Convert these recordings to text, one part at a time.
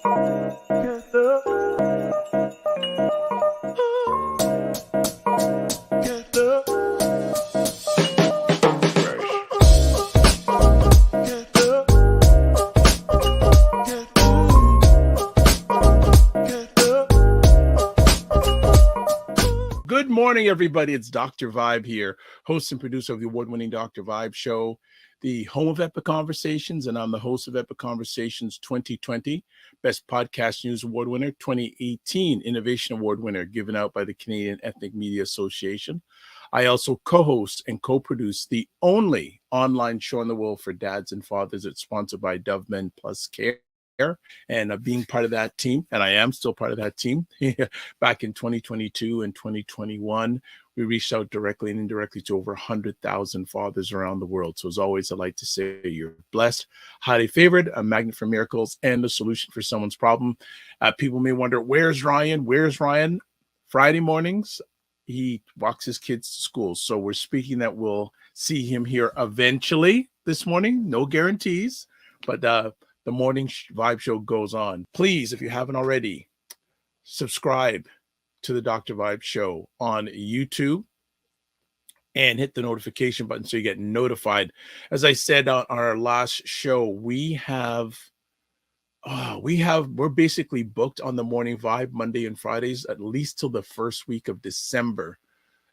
Good morning, everybody. It's Dr. Vibe here, host and producer of the award-winning Dr. Vibe show, the home of Epic Conversations, and I'm the host of Epic Conversations 2020, Best Podcast News Award winner, 2018 Innovation Award winner, given out by the Canadian Ethnic Media Association. I also co-host and co-produce the only online show in the world for dads and fathers. It's sponsored by Dove Men Plus Care. And being part of that team, and I am still part of that team, back in 2022 and 2021, we reached out directly and indirectly to over 100,000 fathers around the world. So as always, I'd like to say you're blessed, highly favored, a magnet for miracles, and a solution for someone's problem. People may wonder, where's Ryan? Where's Ryan? Friday mornings, he walks his kids to school. So we're speaking that we'll see him here eventually this morning. No guarantees, but the morning Vibe show goes on. Please, if you haven't already, subscribe to the Dr. Vibe show on YouTube and hit the notification button so you get notified. As I said on our last show, we're basically booked on the morning Vibe Monday and Fridays, at least till the first week of December.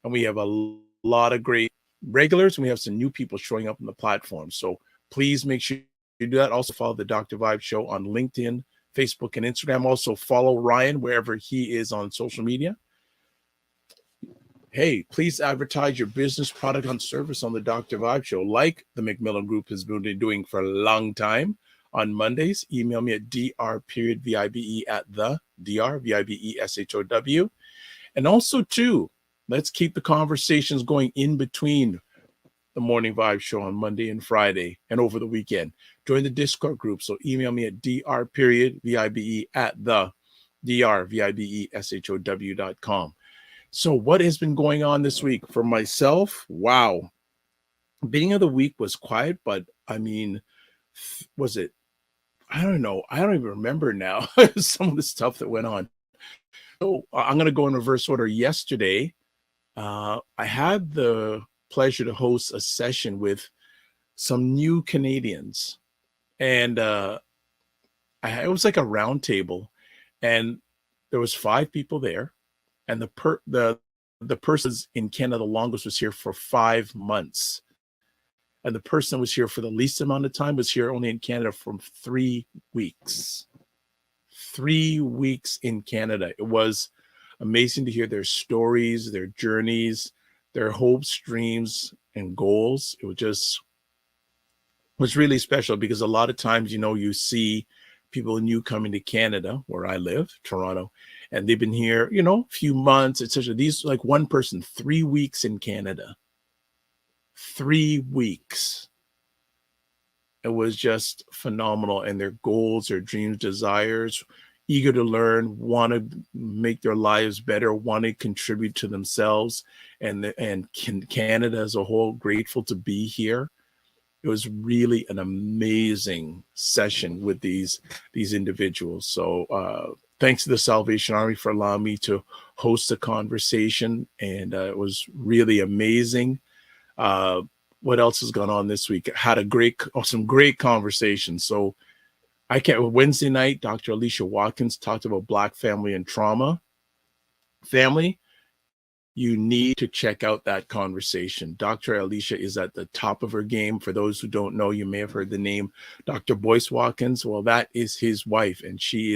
And we have a lot of great regulars and we have some new people showing up on the platform. So please make sure you do that. Also follow the Dr. Vibe show on LinkedIn, Facebook, and Instagram. Also follow Ryan wherever he is on social media. Hey, please advertise your business, product, and service on the Dr. Vibe show, like the McMillan Group has been doing for a long time. On Mondays, email me at dr.vibe@the.dr.vibe.show. And also, too, let's keep the conversations going in between the Morning Vibe show on Monday and Friday and over the weekend. Join the Discord group. So email me at dr.vibe@the.dr.vibe.show.com. So what has been going on this week for myself? Wow. Beginning of the week was quiet, but I mean, was it? I don't know. I don't even remember now some of the stuff that went on. So I'm going to go in reverse order. Yesterday, I had the pleasure to host a session with some new Canadians, and it was like a round table, and there was 5 people there, and the person in Canada the longest was here for 5 months, and the person that was here for the least amount of time was here only in Canada for 3 weeks. 3 weeks in Canada. It was amazing to hear their stories, their journeys, their hopes, dreams, and goals. It was really special because a lot of times, you see people new coming to Canada, where I live, Toronto, and they've been here, a few months, etc. These, like one person, 3 weeks in Canada. 3 weeks. It was just phenomenal. And their goals, their dreams, desires, eager to learn, want to make their lives better, want to contribute to themselves and Canada as a whole, grateful to be here. It was really an amazing session with these individuals. So thanks to the Salvation Army for allowing me to host a conversation, and it was really amazing. What else has gone on this week? Had some great conversations. So Wednesday night, Dr. Alicia Watkins talked about Black family and trauma. Family, you need to check out that conversation. Dr. Alicia is at the top of her game. For those who don't know, you may have heard the name Dr. Boyce Watkins. Well, that is his wife, and she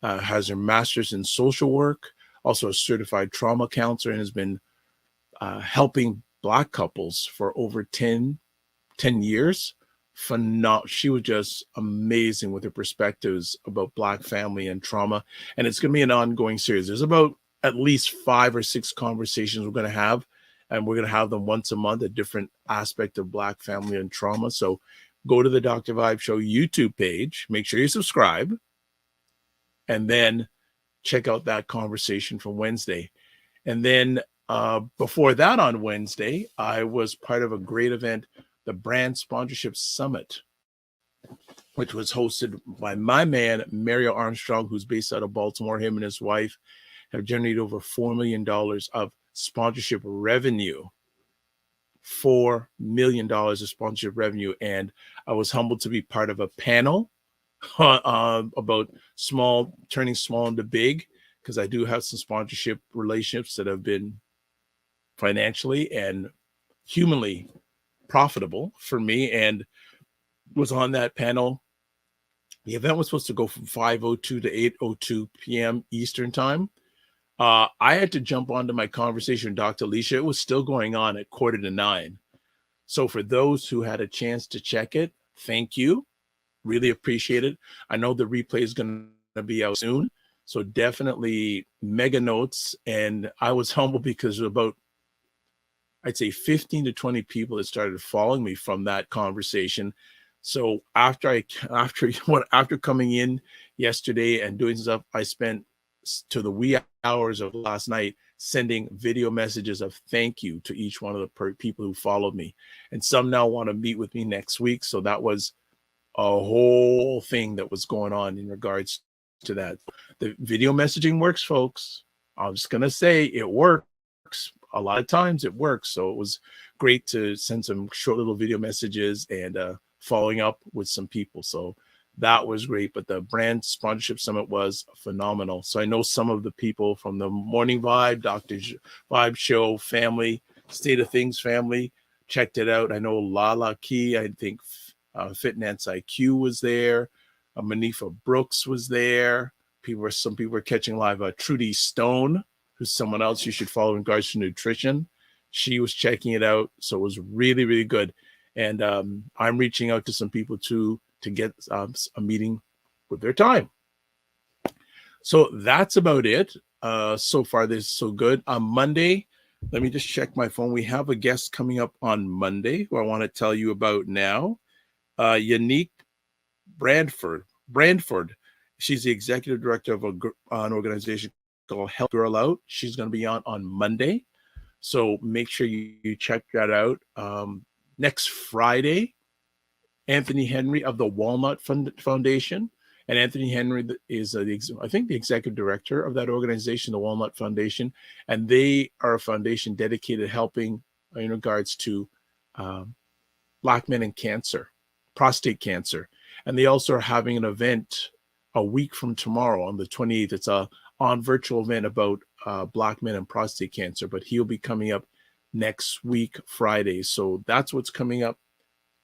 has her master's in social work, also a certified trauma counselor, and has been helping Black couples for over 10 years. She was just amazing with her perspectives about Black family and trauma, and it's going to be an ongoing series. There's about at least 5 or 6 conversations we're going to have, and we're going to have them once a month, a different aspect of Black family and trauma. So go to the Dr. Vibe Show YouTube page, make sure you subscribe, and then check out that conversation from Wednesday. And then before that, on Wednesday, I was part of a great event, the Brand Sponsorship Summit. which was hosted by my man, Mario Armstrong, who's based out of Baltimore. Him and his wife have generated over $4 million of sponsorship revenue. $4 million of sponsorship revenue. And I was humbled to be part of a panel about turning small into big, because I do have some sponsorship relationships that have been financially and humanly profitable for me, and was on that panel. The event was supposed to go from 5:02 to 8:02 p.m. Eastern time. I had to jump onto my conversation with Dr. Alicia. It was still going on at 8:45. So for those who had a chance to check it, thank you. Really appreciate it. I know the replay is going to be out soon, so definitely mega notes. And I was humbled because about, I'd say, 15 to 20 people that started following me from that conversation. So after coming in yesterday and doing stuff, I spent to the wee hours of last night sending video messages of thank you to each one of the people who followed me. And some now want to meet with me next week. So that was a whole thing that was going on in regards to that. The video messaging works, folks. I'm just going to say it works. A lot of times it works. So it was great to send some short little video messages and following up with some people. So that was great. But the brand sponsorship summit was phenomenal. So I know some of the people from the Morning Vibe, Dr. Vibe Show family, State of Things family checked it out. I know Lala Key, I think Fitness IQ was there. Manifa Brooks was there. Some people were catching live. Trudy Stone, who's someone else you should follow in regards to nutrition. She was checking it out. So it was really, really good. And I'm reaching out to some people to get a meeting with their time. So that's about it. So far, this is so good. On Monday, let me just check my phone. We have a guest coming up on Monday who I want to tell you about now. Unique Brandford. She's the executive director of an organization called Help Girl Out. She's going to be on Monday. So make sure you check that out. Next Friday, Anthony Henry of the Walnut Foundation. And Anthony Henry is, I think, the executive director of that organization, the Walnut Foundation. And they are a foundation dedicated to helping in regards to Black men and cancer, prostate cancer. And they also are having an event a week from tomorrow on the 28th. It's a virtual event about Black men and prostate cancer, but he'll be coming up next week, Friday. So that's what's coming up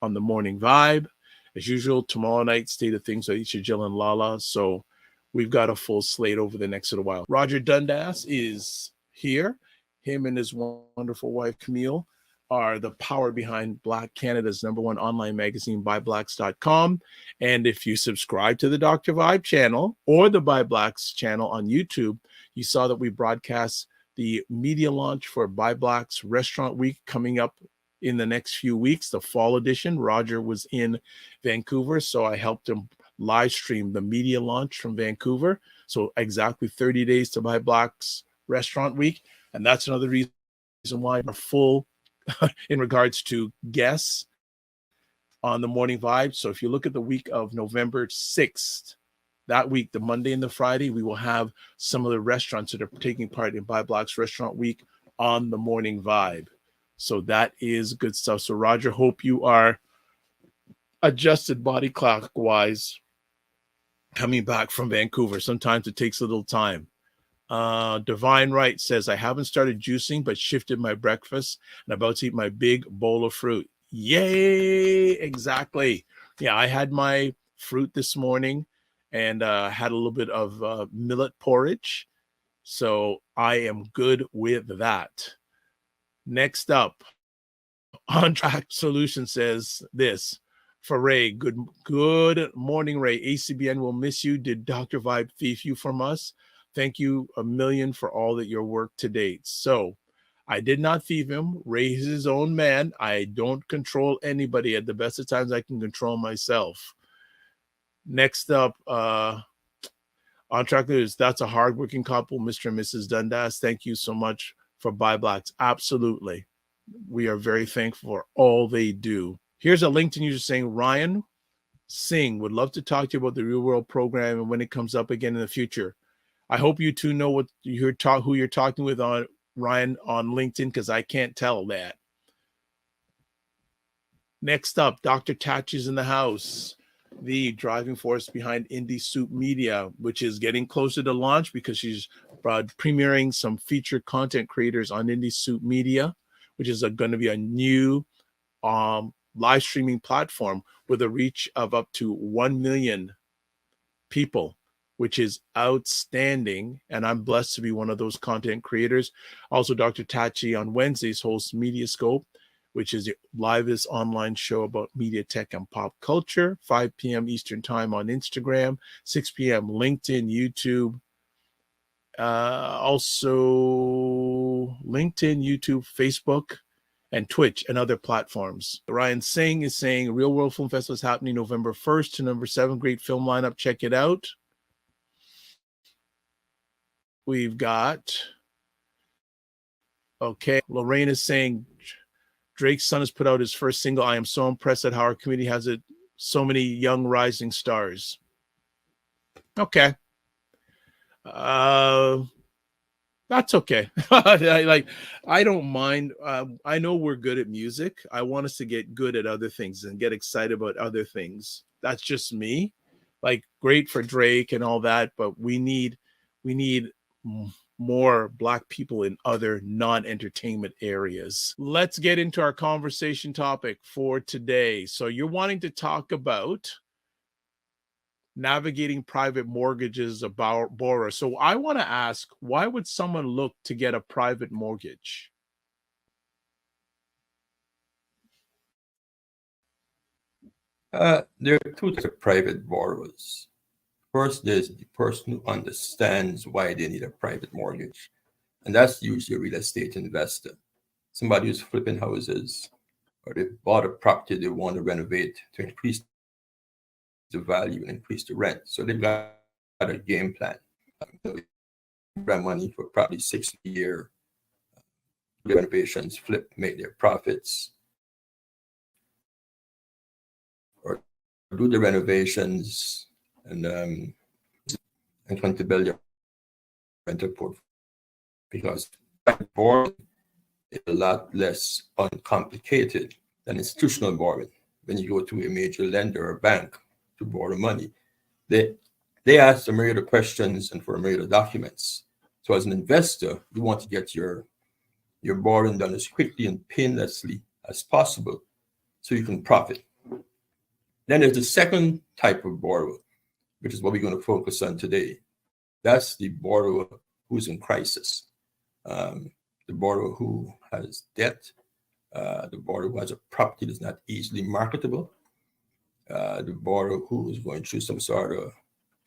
on the Morning Vibe. As usual, tomorrow night, State of Things with Isha, Jill, and Lala. So we've got a full slate over the next little while. Roger Dundas is here. Him and his wonderful wife, Camille, are the power behind Black Canada's #1 online magazine, ByBlacks.com. And if you subscribe to the Dr. Vibe channel or the By Blacks channel on YouTube, you saw that we broadcast the media launch for By Blacks Restaurant Week coming up in the next few weeks, the fall edition. Roger was in Vancouver, so I helped him live stream the media launch from Vancouver. So exactly 30 days to By Blacks Restaurant Week. And that's another reason why we're full in regards to guests on the Morning Vibe. So if you look at the week of November 6th, that week, the Monday and the Friday, we will have some of the restaurants that are taking part in By Blacks Restaurant Week on the Morning Vibe. So that is good stuff. So Roger, hope you are adjusted body clock wise coming back from Vancouver. Sometimes it takes a little time. Divine Right says, I haven't started juicing, but shifted my breakfast and about to eat my big bowl of fruit. Yay! Exactly. Yeah, I had my fruit this morning and had a little bit of millet porridge. So I am good with that. Next up, On Track Solution says this for Ray. Good morning, Ray. ACBN will miss you. Did Dr. Vibe thief you from us? Thank you a million for all that your work to date. So I did not thief him. Ray is his own man. I don't control anybody. At the best of times, I can control myself. Next up, On Track News. That's a hardworking couple, Mr. and Mrs. Dundas. Thank you so much for By Blacks. Absolutely. We are very thankful for all they do. Here's a LinkedIn user saying, Ryan, Singh would love to talk to you about the Real World program and when it comes up again in the future. I hope you two know what who you're talking with on Ryan on LinkedIn, because I can't tell that. Next up, Dr. Tatch is in the house, the driving force behind Indie Soup Media, which is getting closer to launch because she's premiering some featured content creators on Indie Soup Media, which is going to be a new live streaming platform with a reach of up to 1 million people, which is outstanding. And I'm blessed to be one of those content creators. Also, Dr. Tachi on Wednesdays hosts Mediascope, which is the livest online show about media, tech, and pop culture, 5 p.m. Eastern time on Instagram, 6 p.m. LinkedIn, YouTube, also LinkedIn, YouTube, Facebook, and Twitch and other platforms. Ryan Singh is saying Real World Film Festival is happening November 1st to November 7th. Great film lineup. Check it out. We've got, okay, Lorraine is saying Drake's son has put out his first single. I am so impressed at how our community has it. So many young rising stars. Okay. That's okay. I don't mind. I know we're good at music. I want us to get good at other things and get excited about other things. That's just me. Like, great for Drake and all that, but we need more Black people in other non-entertainment areas. Let's get into our conversation topic for today. So you're wanting to talk about navigating private mortgages about borrower. So I want to ask, why would someone look to get a private mortgage? There are two types of private borrowers. First, there's the person who understands why they need a private mortgage, and that's usually a real estate investor, somebody who's flipping houses, or they bought a property they want to renovate to increase the value and increase the rent. So they've got a game plan. They grab money for probably 6-year renovations, flip, make their profits, or do the renovations and come to build your rental portfolio, because borrowing is a lot less uncomplicated than institutional borrowing. When you go to a major lender or bank to borrow money, they ask a myriad of questions and for a myriad of documents. So as an investor, you want to get your borrowing done as quickly and painlessly as possible so you can profit. Then there's the second type of borrower, which is what we're going to focus on today. That's the borrower who's in crisis, the borrower who has debt, the borrower who has a property that's not easily marketable, the borrower who is going through some sort of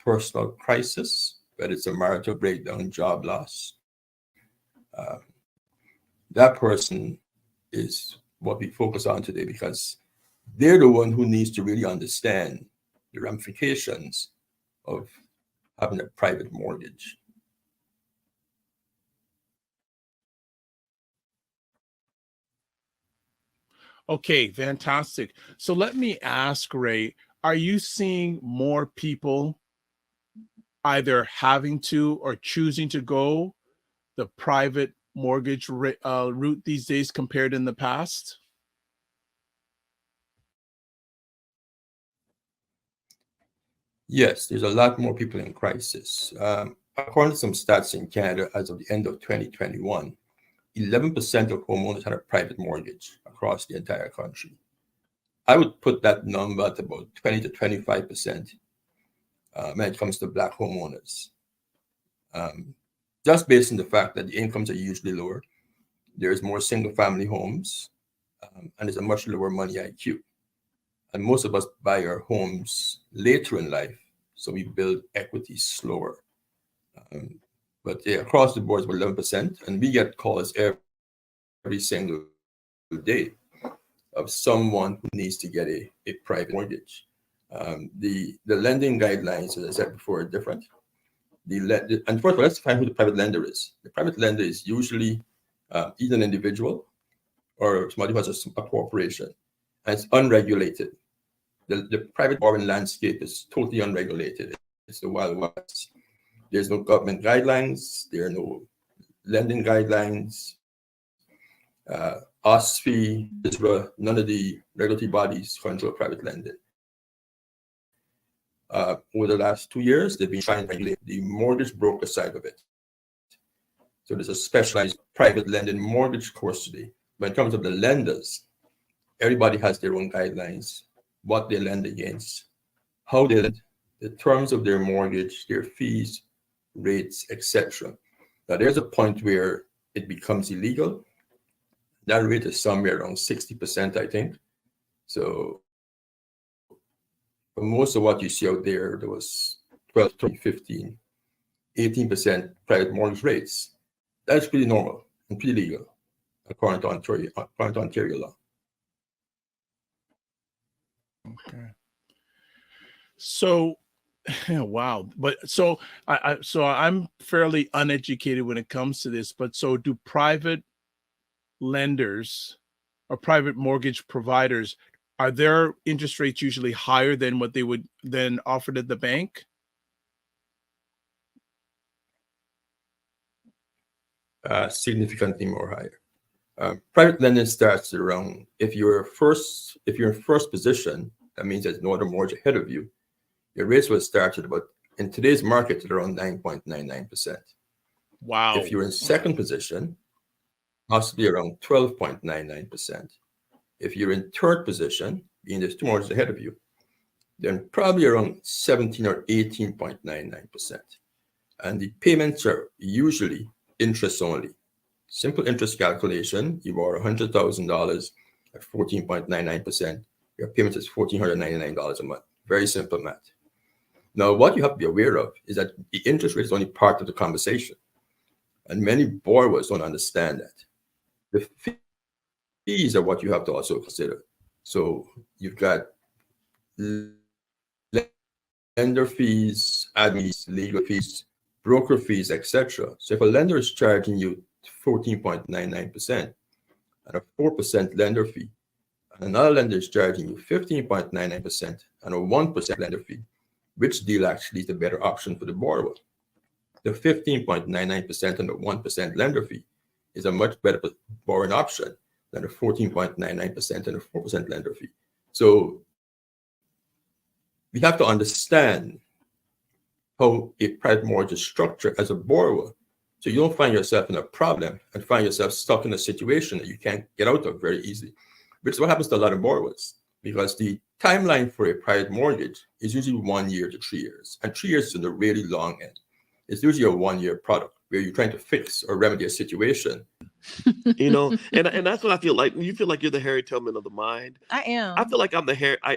personal crisis, whether it's a marital breakdown, job loss. That person is what we focus on today, because they're the one who needs to really understand the ramifications of having a private mortgage. Okay, fantastic. So let me ask, Ray, are you seeing more people either having to or choosing to go the private mortgage route these days compared in the past? Yes, there's a lot more people in crisis. According to some stats in Canada, as of the end of 2021, 11% of homeowners had a private mortgage across the entire country. I would put that number at about 20 to 25% when it comes to Black homeowners. Just based on the fact that the incomes are usually lower, there's more single-family homes, and there's a much lower money IQ. And most of us buy our homes later in life, so we build equity slower. But yeah, across the board, it's about 11%, and we get calls every single day of someone who needs to get a private mortgage. The lending guidelines, as I said before, are different. And first of all, let's find who the private lender is. The private lender is usually either an individual or somebody who has a corporation, and it's unregulated. the private borrowing landscape is totally unregulated. It's the Wild West. There's no government guidelines. There are no lending guidelines. OSFI, none of the regulatory bodies control private lending. Over the last 2 years, they've been trying to regulate the mortgage broker side of it. So there's a specialized private lending mortgage course today. But in terms of the lenders, everybody has their own guidelines, what they lend against, how they lend, the terms of their mortgage, their fees, rates, etc. Now, there's a point where it becomes illegal. That rate is somewhere around 60%, I think. So for most of what you see out there, there was 12, 13, 15, 18% private mortgage rates. That's pretty normal and pretty legal, according to Ontario law. Okay. So, wow. But so I'm fairly uneducated when it comes to this. But so do private lenders or private mortgage providers, are their interest rates usually higher than what they would then offered at the bank? Significantly more higher. Private lending starts around, if you're in first position, that means there's no other mortgage ahead of you. Your rates will start at about, in today's market, at around 9.99%. Wow. If you're in second position, possibly around 12.99%. If you're in third position, being there's two mortgages ahead of you, then probably around 17 or 18.99%. And the payments are usually interest only. Simple interest calculation, you borrow $100,000 at 14.99%, your payment is $1,499 a month. Very simple math. Now, what you have to be aware of is that the interest rate is only part of the conversation. And many borrowers don't understand that. The fees are what you have to also consider. So you've got lender fees, admin fees, legal fees, broker fees, etc. So if a lender is charging you 14.99% and a 4% lender fee, and another lender is charging you 15.99% and a 1% lender fee, which deal actually is the better option for the borrower? The 15.99% and the 1% lender fee is a much better borrowing option than the 14.99% and the 4% lender fee. So we have to understand how a private mortgage is structured as a borrower, so you don't find yourself in a problem and find yourself stuck in a situation that you can't get out of very easily, which is what happens to a lot of borrowers, because the timeline for a private mortgage is usually 1 year to 3 years, and 3 years is in the really long end. It's usually a 1 year product where you're trying to fix or remedy a situation. You know, and that's what I feel like. You feel like you're the Harry Tubman of the mind. I am. I feel like I'm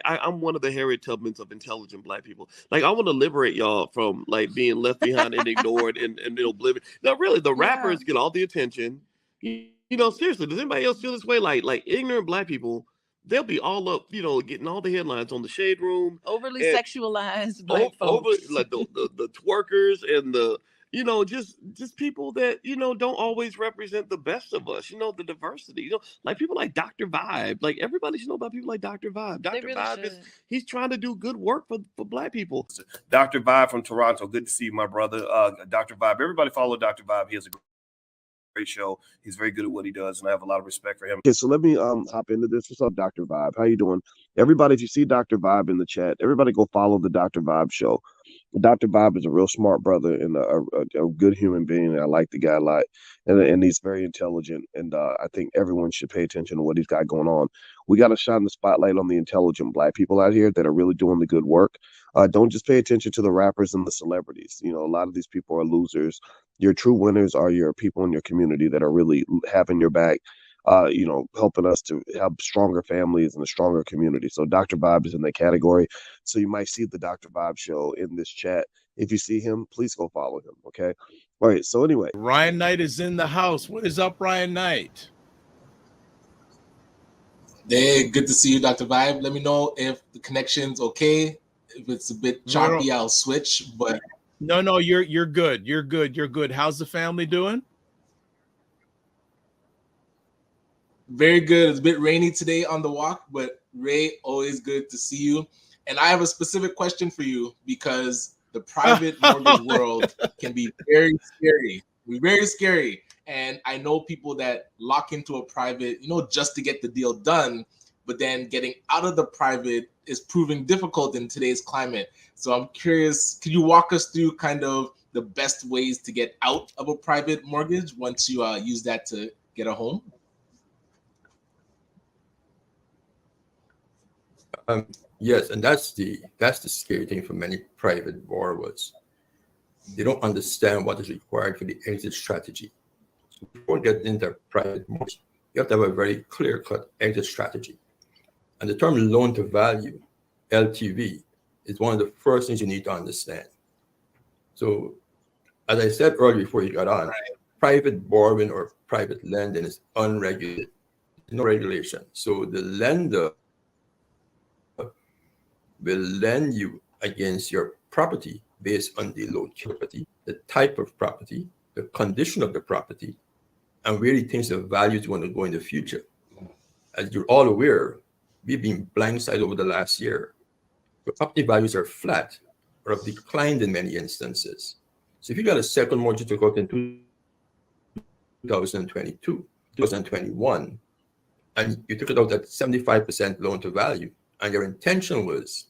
I'm one of the Harry Tubmans of intelligent Black people. Like, I want to liberate y'all from like being left behind and ignored and oblivion. Now, really, the rappers get all the attention. You know, seriously, does anybody else feel this way? Like ignorant Black people, they'll be all up, you know, getting all the headlines on the Shade Room. Overly sexualized Black folks. Like the twerkers and the, you know, just people that, you know, don't always represent the best of us, you know, the diversity, you know, like people like Dr. Vibe. Like, everybody should know about people like Dr. Vibe. Dr. Really Vibe he's trying to do good work for Black people. Dr. Vibe from Toronto. Good to see you, my brother. Dr. Vibe. Everybody follow Dr. Vibe. He has a great show. He's very good at what he does, and I have a lot of respect for him. Okay, so let me hop into this. What's up, Dr. Vibe? How you doing? Everybody, if you see Dr. Vibe in the chat, everybody go follow the Dr. Vibe show. Dr. Vibe is a real smart brother and a good human being. I like the guy a lot, and he's very intelligent. And I think everyone should pay attention to what he's got going on. We got to shine the spotlight on the intelligent Black people out here that are really doing the good work. Don't just pay attention to the rappers and the celebrities. You know, a lot of these people are losers. Your true winners are your people in your community that are really having your back. You know, helping us to have stronger families and a stronger community. So Dr. Vibe is in that category. So you might see the Dr. Vibe show in this chat. If you see him, please go follow him. Okay. All right. So anyway, Ryan Knight is in the house. What is up, Ryan Knight? Hey, good to see you, Dr. Vibe. Let me know if the connection's okay. If it's a bit choppy, I'll switch. But no, you're good. You're good. How's the family doing? Very good. It's a bit rainy today on the walk, but Ray, always good to see you. And I have a specific question for you because the private mortgage world can be very scary. Very scary. And I know people that lock into a private, just to get the deal done, but then getting out of the private is proving difficult in today's climate. So I'm curious, could you walk us through kind of the best ways to get out of a private mortgage once you use that to get a home? Yes, and that's the scary thing for many private borrowers. They don't understand what is required for the exit strategy. So before getting into private mortgage, you have to have a very clear-cut exit strategy. And the term loan to value, LTV, is one of the first things you need to understand. So, as I said earlier before you got on, private borrowing or private lending is unregulated. There's no regulation. So the lender will lend you against your property based on the location, the type of property, the condition of the property, and where he thinks the value is going to go in the future. As you're all aware, we've been blindsided over the last year. The property values are flat or have declined in many instances. So if you got a second mortgage to go in 2022, 2021, and you took it out at 75% loan to value, and your intention was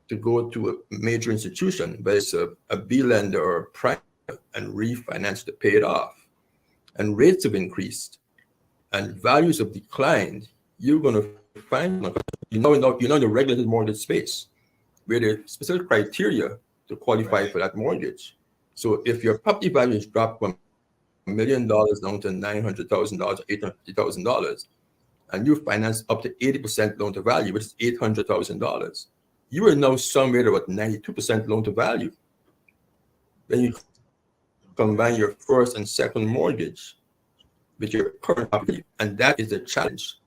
to go to a major institution, whether it's a B lender or a private, and refinance to pay it off, and rates have increased, and values have declined, you're going to find, in the regulated mortgage space, where there are specific criteria to qualify for that mortgage. So if your property value is dropped from $1 million down to $900,000 or $850,000, and you finance up to 80% loan to value, which is $800,000, you are now somewhere about 92% loan to value. Then you combine your first and second mortgage with your current property, and that is the challenge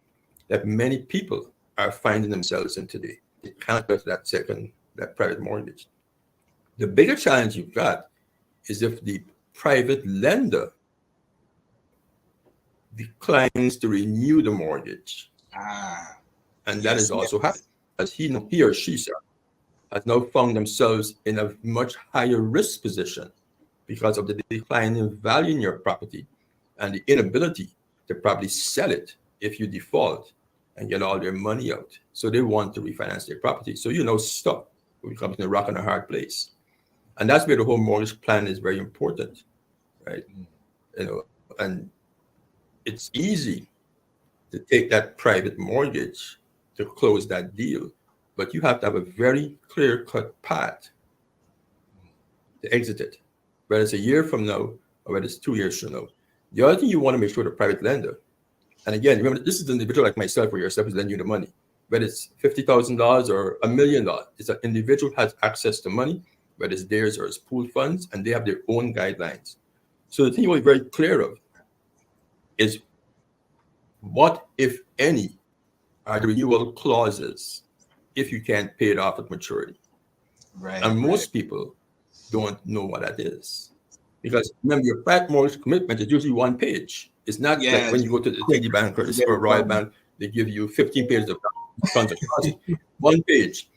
that many people are finding themselves in today. They can't get that private mortgage. The bigger challenge you've got is if the private lender declines to renew the mortgage. And that is also happening, as he or she has now found themselves in a much higher risk position because of the decline in value in your property and the inability to probably sell it if you default and get all their money out. So they want to refinance their property. So you're now stuck. We become in a rock and a hard place. And that's where the whole mortgage plan is very important, right? And it's easy to take that private mortgage to close that deal, but you have to have a very clear-cut path to exit it, whether it's a year from now or whether it's 2 years from now. The other thing you want to make sure the private lender, and again, remember, this is an individual like myself or yourself is lending you the money, whether it's $50,000 or $1 million. It's an individual has access to money, whether it's theirs or it's pooled funds, and they have their own guidelines. So the thing you want to be very clear of is what, if any, are the renewal clauses if you can't pay it off at maturity. Right. And most people don't know what that is. Because remember, your private mortgage commitment is usually one page. It's not like when you go to the TD Bank or the Royal Bank, they give you 15 pages of transaction. One page.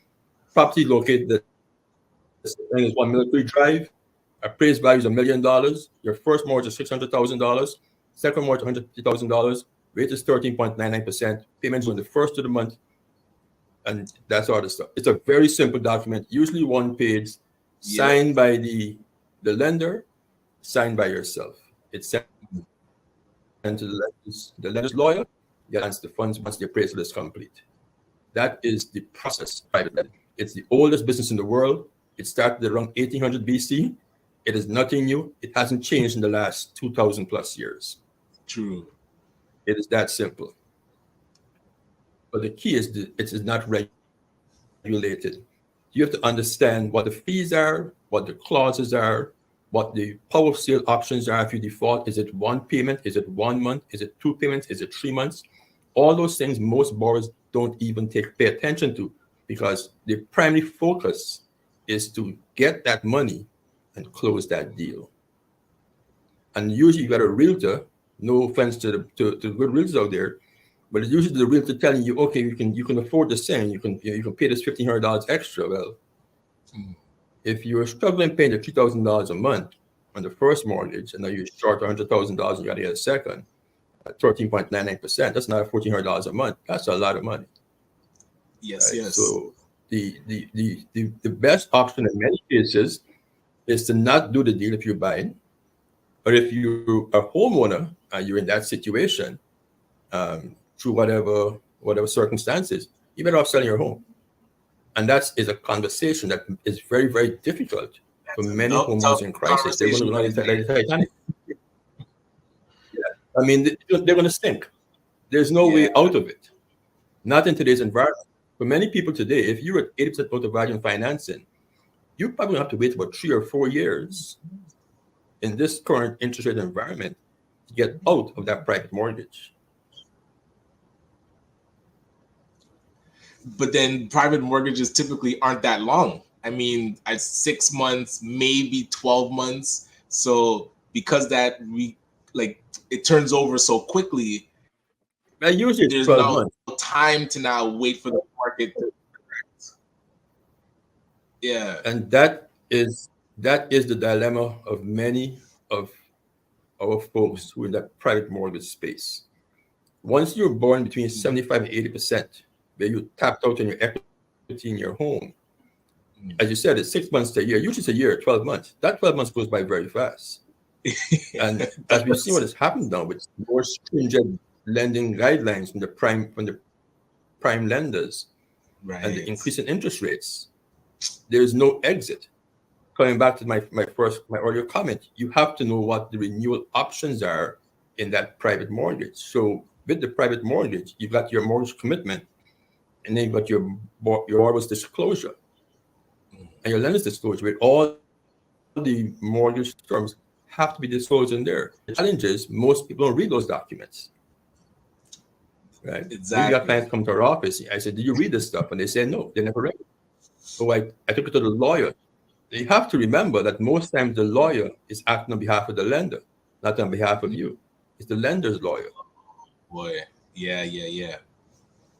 Property located is 1 Military Drive. Appraised value is $1 million. Your first mortgage is $600,000. Second mortgage $150,000. Rate is 13.99%. Payments on the first of the month. And that's all the stuff. It's a very simple document, usually one page, signed by the lender, signed by yourself. It's sent to the lender's lawyer. You advance the funds once the appraisal is complete. That is the process of private lending. It's the oldest business in the world. It started around 1800 BC. It is nothing new. It hasn't changed in the last 2,000 plus years. True. It is that simple. But the key is it is not regulated. You have to understand what the fees are, what the clauses are, what the power of sale options are if you default. Is it one payment? Is it 1 month? Is it 2 payments? Is it 3 months? All those things most borrowers don't even pay attention to because the primary focus is to get that money and close that deal. And usually you got a realtor, no offense to the good realtors out there, But it's usually the realtor telling you, okay, you can afford the same, you can pay this $1,500 extra. Well, if you're struggling paying the $3,000 a month on the first mortgage, and now you're short $100,000, you got to get a second at 13.99%. That's not $1,400 a month. That's a lot of money. Yes, Right? yes. So the best option in many cases is to not do the deal if you're buying, but if you're a homeowner and you're in that situation, through whatever circumstances, you better off selling your home. And that is a conversation that is very, very difficult for many homeowners in crisis. They're going to go like the Titanic. I mean, they're going to sink. There's no way out of it. Not in today's environment. For many people today, if you're at 80% loan to value in financing, you probably have to wait about 3 or 4 years in this current interest rate environment to get out of that private mortgage. But then private mortgages typically aren't that long. I mean, at 6 months, maybe 12 months. So because that it turns over so quickly, usually there's 12 no months. time to now wait for the market to correct. Yeah. And that is the dilemma of many of our folks who are in that private mortgage space. Once you're born between 75 and 80%, where you tapped out on your equity in your home, as you said, it's 6 months to a year. Usually it's a year, 12 months. That 12 months goes by very fast. And as we've seen what has happened now with more stringent lending guidelines from the prime lenders, right, and the increase in interest rates, there is no exit. Coming back to my earlier comment, you have to know what the renewal options are in that private mortgage. So with the private mortgage, you've got your mortgage commitment, and then you've got your borrower's disclosure and your lender's disclosure. With all the mortgage terms have to be disclosed in there. The challenge is most people don't read those documents. Right? Exactly. We got clients come to our office. I said, "Did you read this stuff?" And they said, "No, they never read it." So I took it to the lawyer. You have to remember that most times the lawyer is acting on behalf of the lender, not on behalf of you. It's the lender's lawyer. Boy, yeah.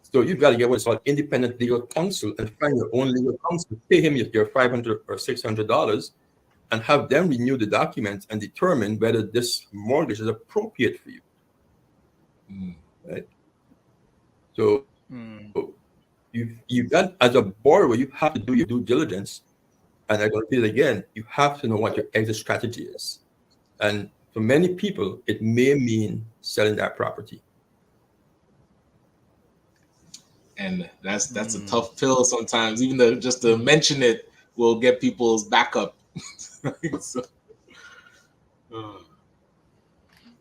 So you've got to get what's called independent legal counsel and find your own legal counsel. Pay him your $500 or $600 and have them renew the documents and determine whether this mortgage is appropriate for you. Right? So you've got, as a borrower, you have to do your due diligence. And I'm going to say it again, you have to know what your exit strategy is. And for many people, it may mean selling that property. And that's a tough pill sometimes. Even though just to mention it will get people's back up.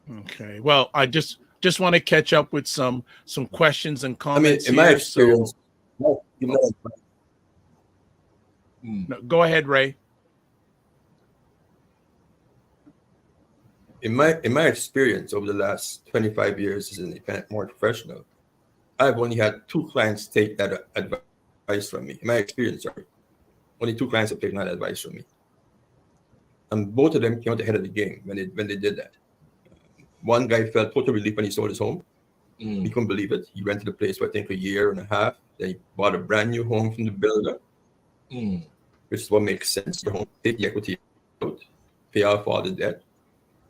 Okay. Well, I just want to catch up with some questions and comments. I mean, in my experience, no, go ahead, Ray. In my experience over the last 25 years as an independent mortgage professional, I've only had 2 clients take that advice from me. In my experience, sorry, only 2 clients have taken that advice from me, and both of them came out ahead of the game when they did that. One guy felt total relief when he sold his home. He couldn't believe it. He rented the place for I think a year and a half. Then he bought a brand new home from the builder, which is what makes sense. Your home, take the equity out, pay off all the debt.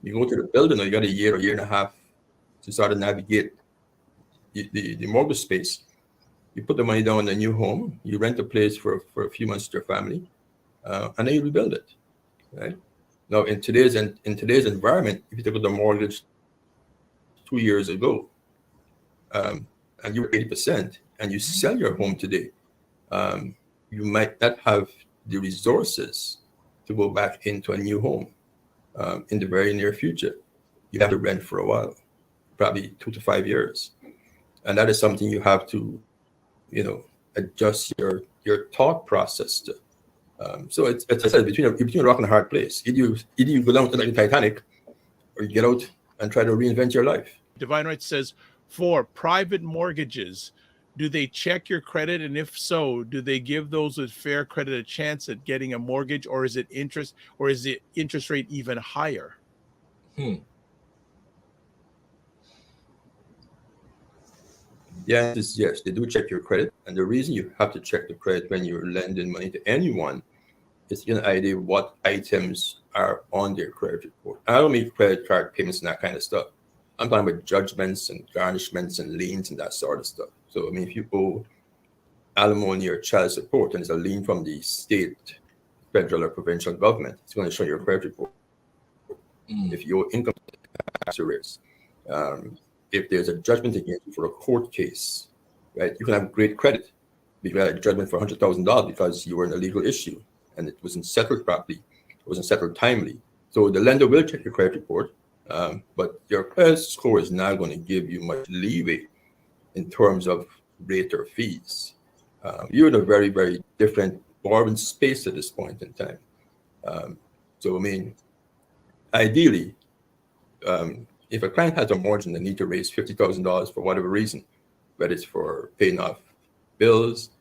You go to the builder, now you got a year and a half to start to navigate the mortgage space. You put the money down on a new home, you rent a place for a few months to your family, and then you rebuild it. Right? Now in today's environment, if you take out the mortgage 2 years ago, and you were 80%, and you sell your home today, you might not have the resources to go back into a new home in the very near future. You have to rent for a while, probably 2 to 5 years. And that is something you have to, adjust your thought process to. So it's I said, between a rock and a hard place. Either you go down to like the Titanic, or you get out and try to reinvent your life. Divine Right says, for private mortgages, do they check your credit? And if so, do they give those with fair credit a chance at getting a mortgage, or is the interest rate even higher? The answer is yes, they do check your credit. And the reason you have to check the credit when you're lending money to anyone is to get an idea of what items are on their credit report. I don't mean credit card payments and that kind of stuff. I'm talking about judgments and garnishments and liens and that sort of stuff. So, I mean, if you owe alimony or child support and it's a lien from the state, federal, or provincial government, it's going to show your credit report. If you owe income tax arrears, if there's a judgment against you for a court case, right, you can have great credit. You got a judgment for $100,000 because you were in a legal issue and it wasn't settled properly, it wasn't settled timely. So the lender will check your credit report, but your credit score is not going to give you much leeway in terms of rate or fees. You're in a very, very different borrowing space at this point in time. So, I mean, ideally, if a client has a margin, they need to raise $50,000 for whatever reason, whether it's for paying off bills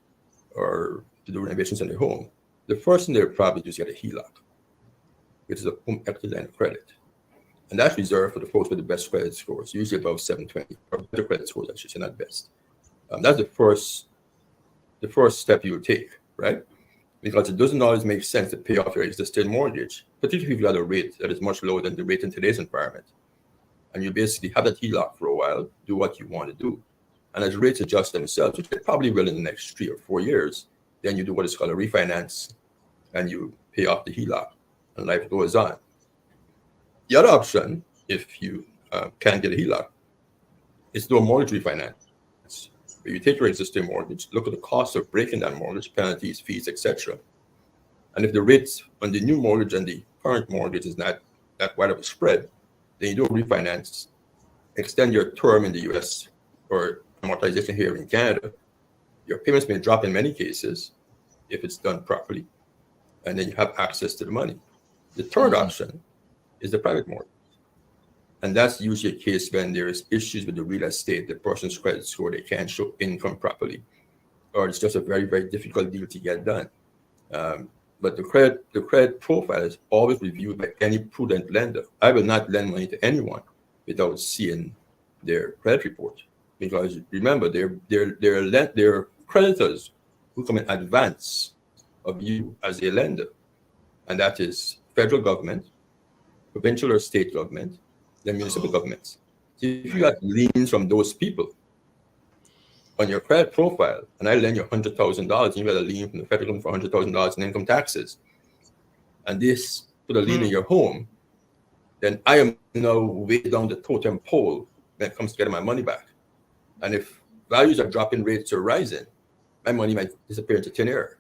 or to do renovations in their home, the first thing they'll probably do is get a HELOC, which is a home equity line of credit. And that's reserved for the folks with the best credit scores, usually above 720, or better credit scores, I should say, not best. That's the first step you would take, right? Because it doesn't always make sense to pay off your existing mortgage, particularly if you've got a rate that is much lower than the rate in today's environment. And you basically have that HELOC for a while, do what you want to do. And as rates adjust themselves, which they probably will in the next 3 or 4 years, then you do what is called a refinance and you pay off the HELOC and life goes on. The other option, if you can't get a HELOC, is do a mortgage refinance. Where you take your existing mortgage, look at the cost of breaking that mortgage, penalties, fees, etc. And if the rates on the new mortgage and the current mortgage is not that wide of a spread, then you do a refinance, extend your term in the US or amortization here in Canada. Your payments may drop in many cases if it's done properly, and then you have access to the money. The third option is the private mortgage. And that's usually a case when there is issues with the real estate, the person's credit score, they can't show income properly, or it's just a very, very difficult deal to get done. But the credit profile is always reviewed by any prudent lender. I will not lend money to anyone without seeing their credit report, because remember, they're creditors who come in advance of you as a lender, and that is federal government, provincial or state government, then municipal governments. So if you got liens from those people on your credit profile, and I lend you $100,000, and you got a lien from the federal government for $100,000 in income taxes, and this put a lien in your home, then I am now way down the totem pole when it comes to getting my money back. And if values are dropping, rates are rising, my money might disappear into thin air.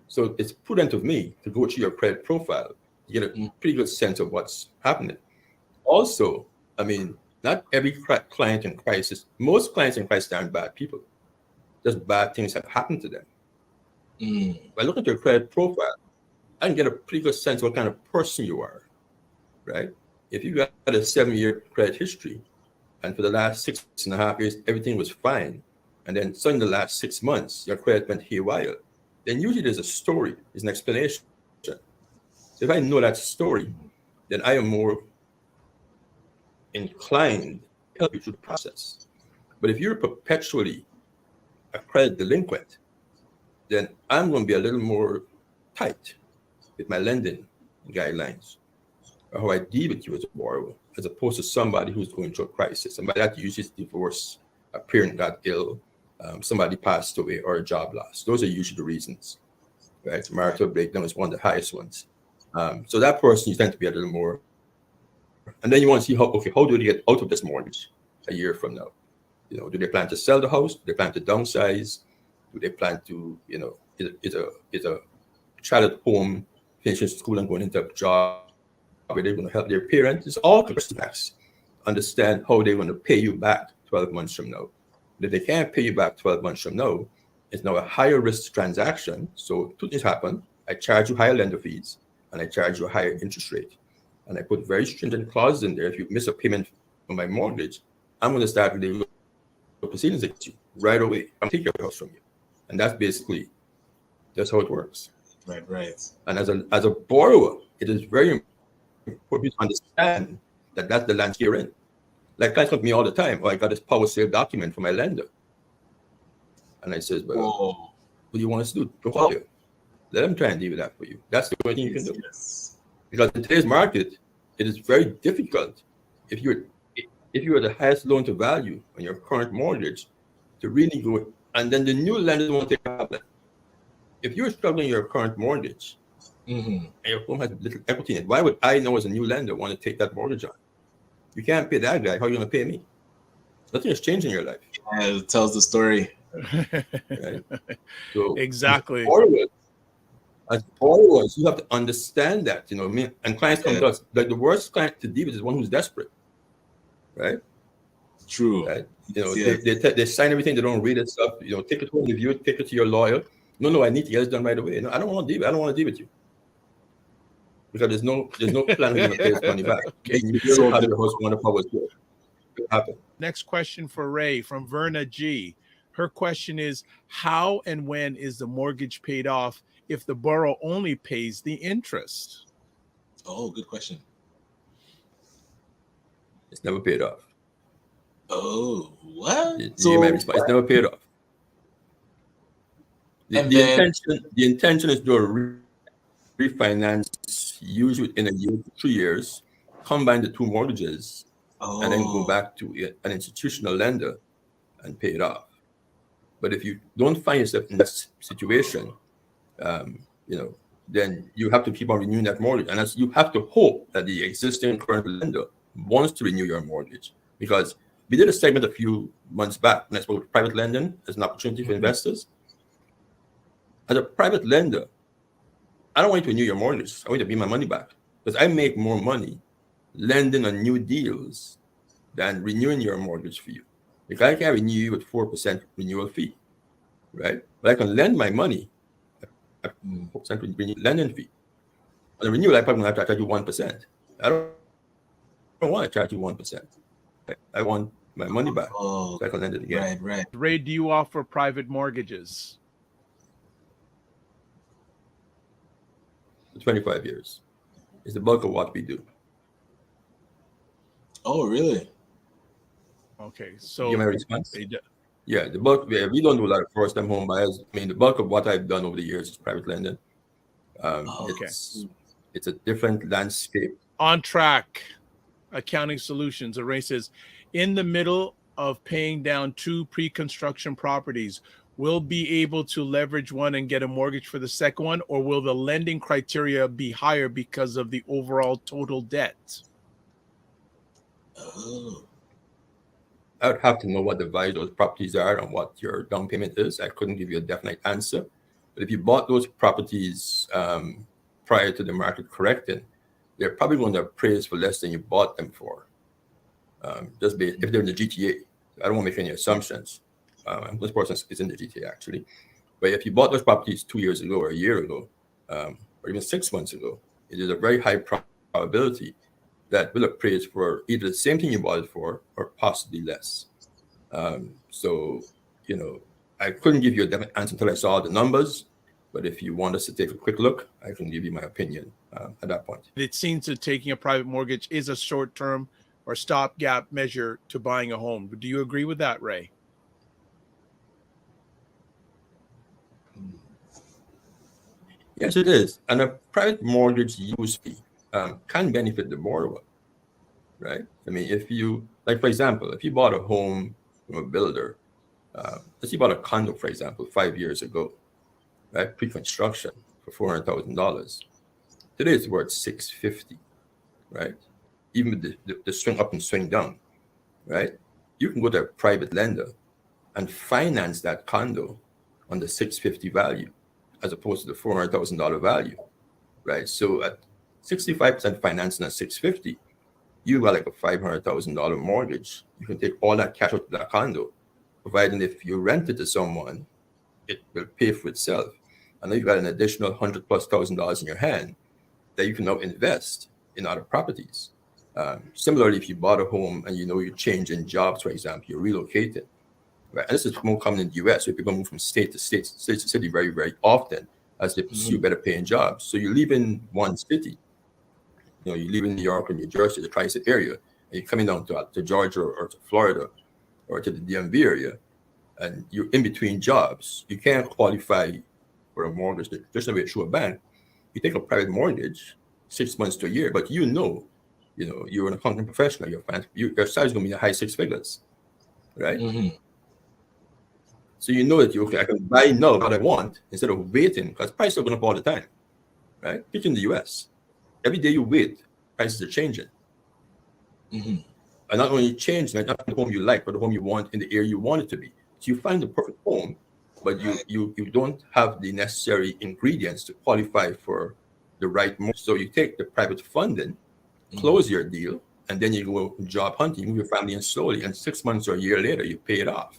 So it's prudent of me to go through your credit profile to get a pretty good sense of what's happening. Also, I mean, not every client in crisis, most clients in crisis aren't bad people. Just bad things have happened to them. By looking at your credit profile, I can get a pretty good sense of what kind of person you are, right? If you got a 7-year credit history, and for the last 6.5 years, everything was fine, and then suddenly the last 6 months, your credit went haywire, then usually there's a story, there's an explanation. So if I know that story, then I am more inclined to help you through the process. But if you're perpetually a credit delinquent, then I'm going to be a little more tight with my lending guidelines, or how I deal with you as a borrower, as opposed to somebody who's going through a crisis. And by that, usually it's divorce, a parent got ill, somebody passed away, or a job loss. Those are usually the reasons, right? Marital breakdown is one of the highest ones. So that person, you tend to be a little more. And then you want to see how do they get out of this mortgage a year from now? You know, do they plan to sell the house? Do they plan to downsize? Do they plan to, is a child at home finishing school and going into a job where they're going to help their parents? It's all questions. Understand how they're going to pay you back 12 months from now. But if they can't pay you back 12 months from now, it's now a higher risk transaction. So two things happen. I charge you higher lender fees, and I charge you a higher interest rate. And I put very stringent clauses in there. If you miss a payment on my mortgage, I'm going to start legal proceedings against you right away. I'm taking your house from you. And that's how it works. Right. And as a borrower, it is very important to understand that that's the land you're in. Like clients come to me all the time. Oh, I got this power sale document from my lender. And I says, well, what do you want us to do? Go call you. Let them try and deal with that for you. That's the only thing you can do. Yes. Because in today's market, it is very difficult if you're the highest loan to value on your current mortgage to really go, and then the new lenders won't take up that. If you're struggling your current mortgage and your home has little equity in it, why would I know as a new lender want to take that mortgage on? You can't pay that guy. How are you going to pay me? Nothing has changed in your life. Yeah, it tells the story. Right? So Exactly. As borrowers, you have to understand that, you know what I mean? And clients come to us, like the worst client to deal with is one who's desperate, right? True. Right? You know, they sign everything, they don't read it stuff, you know, take it home, review it, take it to your lawyer. No, I need to get it done right away. No, I don't want to deal with you. Because there's no plan who's going to pay his money back. Okay. You don't have your host want to power it happen. Next question for Ray from Verna G. Her question is, how and when is the mortgage paid off if the borrower only pays the interest? Oh, good question. It's never paid off. Oh, what? It's never paid off. The intention is to refinance, usually in a year to 2 years, combine the two mortgages, and then go back to an institutional lender and pay it off. But if you don't find yourself in that situation, you know, then you have to keep on renewing that mortgage, and you have to hope that the existing current lender wants to renew your mortgage. Because we did a segment a few months back when I spoke about private lending as an opportunity for investors. As a private lender, I don't want you to renew your mortgage. I want you to pay my money back, because I make more money lending on new deals than renewing your mortgage for you. Because I can renew you with 4% renewal fee, right? But I can lend my money at 4% lending fee. On the renewal, I probably have to charge you 1%. I don't want to charge you 1%. I want my money back so I can lend it again. Right. Ray, do you offer private mortgages? For 25 years. It's the bulk of what we do. Oh, really? Okay, so my response? Yeah, the bulk. We don't do a lot of first-time home buyers. I mean, the bulk of what I've done over the years is private lending. It's a different landscape. On Track Accounting Solutions, Ray says, in the middle of paying down 2 pre-construction properties, will be able to leverage one and get a mortgage for the second one, or will the lending criteria be higher because of the overall total debt? Oh. I would have to know what the value of those properties are and what your down payment is. I couldn't give you a definite answer. But if you bought those properties prior to the market correcting, they're probably going to appraise for less than you bought them for. If they're in the GTA. I don't want to make any assumptions. This person is in the GTA actually. But if you bought those properties 2 years ago or a year ago, or even 6 months ago, it is a very high probability that will appraise for either the same thing you bought it for or possibly less. So, you know, I couldn't give you a definite answer until I saw the numbers. But if you want us to take a quick look, I can give you my opinion at that point. It seems that taking a private mortgage is a short-term or stopgap measure to buying a home. Do you agree with that, Ray? Yes, it is. And a private mortgage use fee can benefit the borrower, right? I mean, if you, like, for example, if you bought a home from a builder, let's say you bought a condo, for example, 5 years ago, right, pre-construction for $400,000. Today it's worth $650,000, right? Even with the swing up and swing down, right? You can go to a private lender and finance that condo on the $650,000 value, as opposed to the $400,000 value, right? So at 65% financing at $650,000, you got like a $500,000 mortgage. You can take all that cash out of that condo, providing if you rent it to someone, it will pay for itself. And then you got an additional $100,000+ in your hand that you can now invest in other properties. Similarly, if you bought a home and you know you're changing jobs, for example, you're relocating, right? And this is more common in the US, where people move from state to state, state to city very, very often as they pursue better paying jobs. So you live in one city, you know, you live in New York or New Jersey, the tri-state area, You're coming down to Georgia or to Florida or to the DMV area, and you're in between jobs, you can't qualify for a mortgage. There's no way through a bank. You take a private mortgage, 6 months to a year, but you're an accounting professional. Your salary is going to be in the high six figures, right? Mm-hmm. So you know that I can buy now what I want instead of waiting, because prices are going up all the time, right? It's in the US. Every day you wait, prices are changing. Mm-hmm. And not only changing, not the home you like, but the home you want in the area you want it to be. So you find the perfect home, but you don't have the necessary ingredients to qualify for the right mortgage. So you take the private funding, close your deal, and then you go job hunting, move your family in slowly, and 6 months or a year later, you pay it off,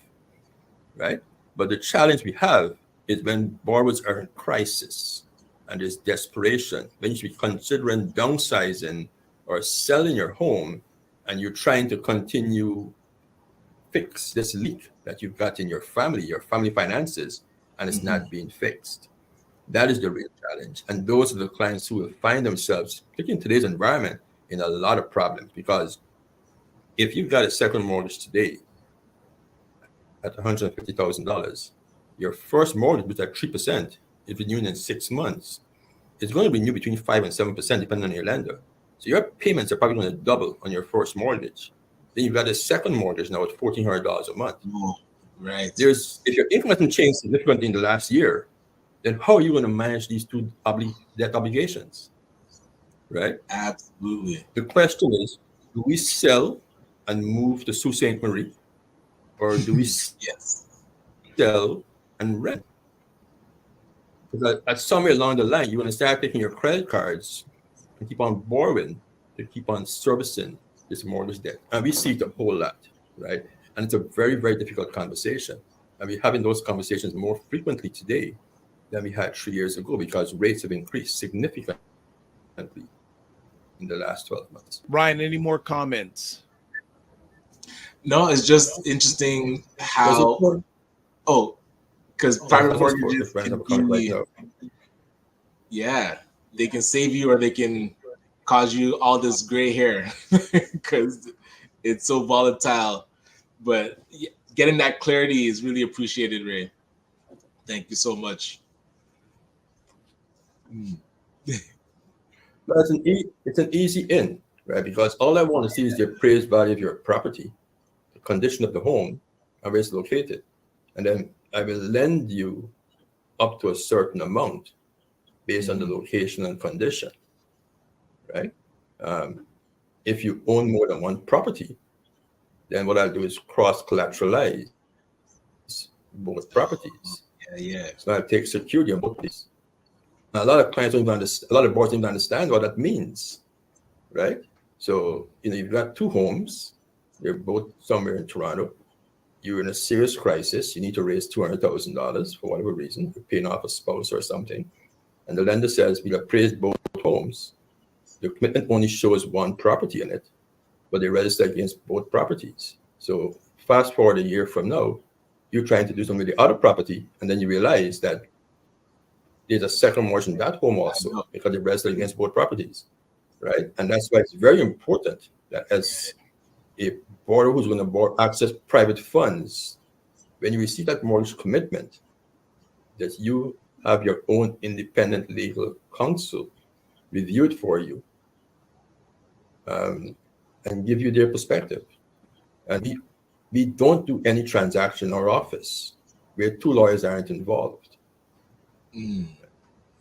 right? But the challenge we have is when borrowers are in crisis and there's desperation, when you should be considering downsizing or selling your home, and you're trying to continue fix this leak that you've got in your family finances, and it's not being fixed. That is the real challenge. And those are the clients who will find themselves, particularly in today's environment, in a lot of problems. Because if you've got a second mortgage today at $150,000, your first mortgage was at 3%, if renewed in 6 months, it's going to renew between 5 and 7%, depending on your lender. So your payments are probably going to double on your first mortgage. Then you've got a second mortgage now at $1,400 a month. Oh, right. If your income hasn't changed significantly in the last year, then how are you going to manage these two debt obligations? Right? Absolutely. The question is, do we sell and move to Sault Ste. Marie, or do we sell and rent? Because at somewhere along the line, you're going to start taking your credit cards and keep on borrowing to keep on servicing this mortgage debt. And we see it a whole lot, right? And it's a very, very difficult conversation. And we're having those conversations more frequently today than we had 3 years ago, because rates have increased significantly in the last 12 months. Ryan, any more comments? No, it's just interesting how. Because private mortgages can be, they can save you or they can cause you all this gray hair because it's so volatile. But getting that clarity is really appreciated, Ray. Thank you so much. But it's an easy in, right? Because all I want to see is the appraised value of your property, the condition of the home, and where it's located. And then I will lend you up to a certain amount based on the location and condition, right? If you own more than one property, then what I'll do is cross-collateralize both properties. So I'll take security on both of these. Now, a lot of clients don't even understand, a lot of boards don't even understand what that means, right? So, you've got two homes, they're both somewhere in Toronto. You're in a serious crisis. You need to raise $200,000 for whatever reason. You're paying off a spouse or something. And the lender says, we'll appraise both homes. The commitment only shows one property in it, but they register against both properties. So fast forward a year from now, you're trying to do something with the other property, and then you realize that there's a second mortgage in that home also, because they register against both properties, right? And that's why it's very important that as a borrower who's going to access private funds, when you receive that mortgage commitment, that you have your own independent legal counsel review it for you and give you their perspective. And we don't do any transaction in our office where two lawyers aren't involved. And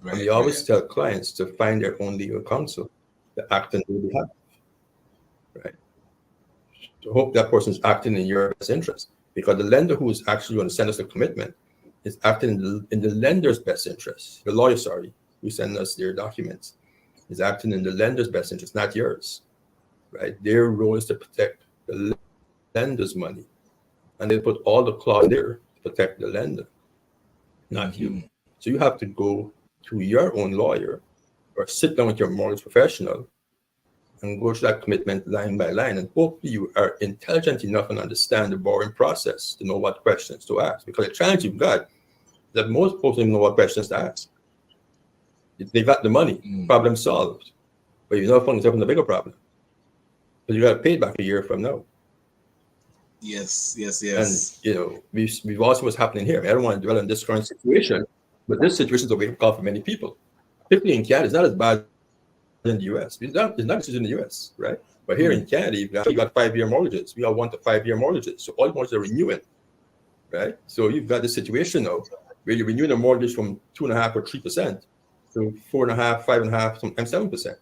we always tell clients to find their own legal counsel to act on their behalf, right? To hope that person is acting in your best interest, because the lender who is actually going to send us the commitment is acting in the lender's best interest. The lawyer, who send us their documents, is acting in the lender's best interest, not yours, right? Their role is to protect the lender's money, and they put all the clause there to protect the lender, not you. So you have to go to your own lawyer or sit down with your mortgage professional and go through that commitment line by line, and hopefully you are intelligent enough and understand the borrowing process to know what questions to ask. Because the challenge you've got is that most folks don't even know what questions to ask. They got the money, problem solved, but you know, finding yourself in a bigger problem. but you got to pay it back a year from now. Yes. And we've also what's happening here. I don't want to dwell on this current situation, but this situation is a wake-up call for many people. Particularly in Canada, it's not as bad in the US. It's not just in the US, right? But here in Canada, you got 5-year mortgages. We got 1 to 5 year mortgages. So all mortgages are renewing, right? So you've got this situation now where you're renewing a mortgage from 2.5% or 3% to 4.5%, 5.5%, sometimes 7%.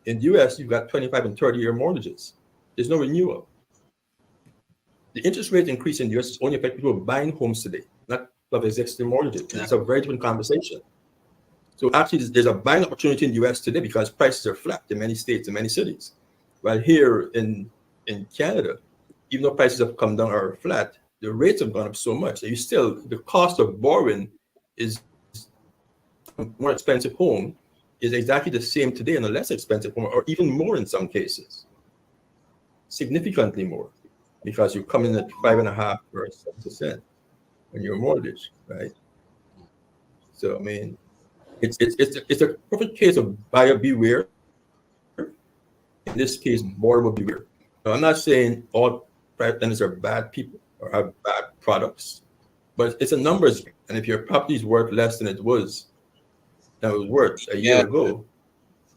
In the US, you've got 25 and 30-year mortgages. There's no renewal. The interest rate increase in the US is only affecting people buying homes today, not of existing mortgages. It's a very different conversation. So actually, there's a buying opportunity in the US today because prices are flat in many states and many cities. While here in Canada, even though prices have come down or are flat, the rates have gone up so much that the cost of borrowing is a more expensive home is exactly the same today in a less expensive home, or even more in some cases, significantly more, because you come in at 5.5% or 7% on your mortgage, right? So I mean, it's a perfect case of buyer beware. In this case, borrower beware. Now, I'm not saying all private lenders are bad people or have bad products, but it's a numbers game. And if your property is worth less than it was worth a year ago,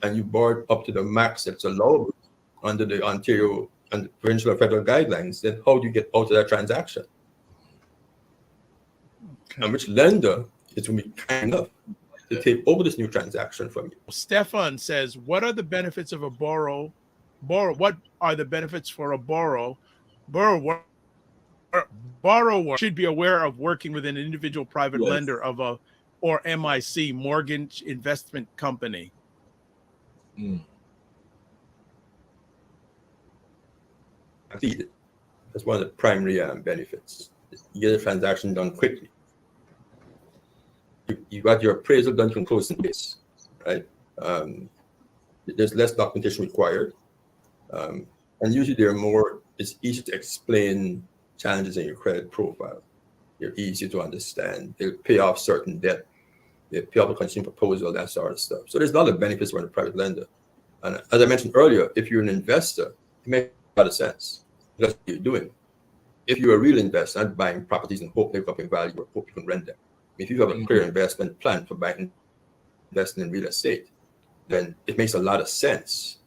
and you borrowed up to the max that's allowable under the Ontario and provincial or federal guidelines, then how do you get out of that transaction? Okay. And which lender is going to be kind enough to take over this new transaction from you? Stefan says, what are the benefits of a borrower? What are the benefits for a borrower should be aware of working with an individual private lender or MIC, mortgage investment company? That's one of the primary benefits. You get a transaction done quickly. You got your appraisal done from close in place, right? There's less documentation required. And usually it's easy to explain challenges in your credit profile. They're easy to understand. They'll pay off certain debt. They pay off a consumer proposal, that sort of stuff. So there's a lot of benefits for a private lender. And as I mentioned earlier, if you're an investor, it makes a lot of sense. That's what you're doing. If you're a real investor, not buying properties and hope they go up in value or hope you can rent them. If you have a clear investment plan for investing in real estate, then it makes a lot of sense